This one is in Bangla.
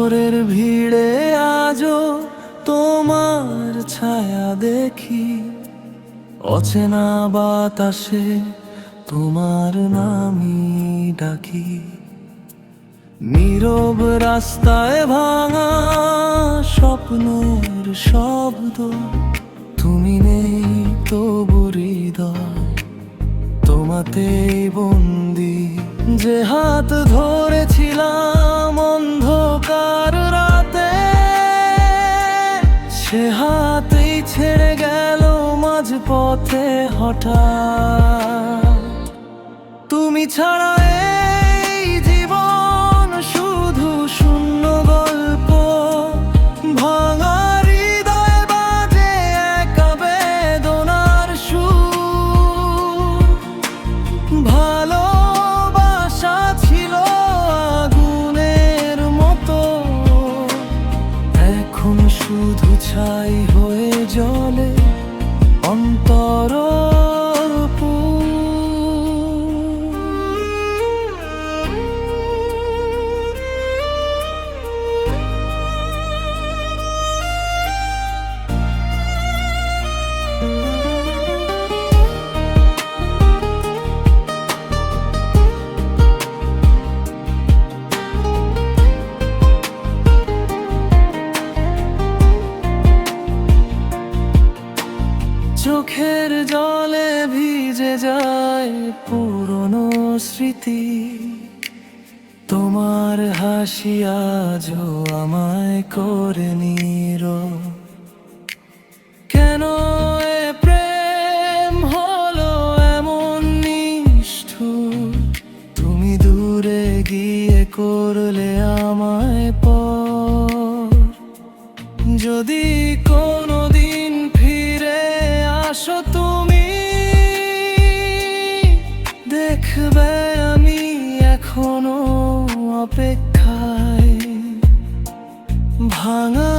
শহরের ভিড়ে আজও তোমার ছায়া দেখি, অচেনা বাতাসে তোমার নামই ডাকি। নীরব রাস্তায় ভাঙা স্বপ্নের শব্দ, তুমি নেই তবু হৃদয় তোমাতেই বন্দি। যে হাত ধরেছিলাম অন্ধকার রাতে, সে হাতই ছেড়ে গেল মাঝ পথে হঠাৎ। তুমি ছাড়া এই জীবন শুধু শূন্য গল্প, ভাঙা হৃদয়ে বাজে একা বেদনার সুর। ভালোবাসা ছিল আগুনের মতো, এখন শুধু ছাই হয়ে জ্বলে অন্তর। চোখের জলে ভিজে যায় পুরনো স্মৃতি, তোমার হাসি আজও আমায় করে নীরব। কেন এ প্রেম হলো এমন নিষ্ঠুর, তুমি দূরে গিয়ে করলে আমায় পর। যদি কোনোদিন ফিরে আসো তুমি, দেখবে আমি এখনো অপেক্ষায়। ভাঙা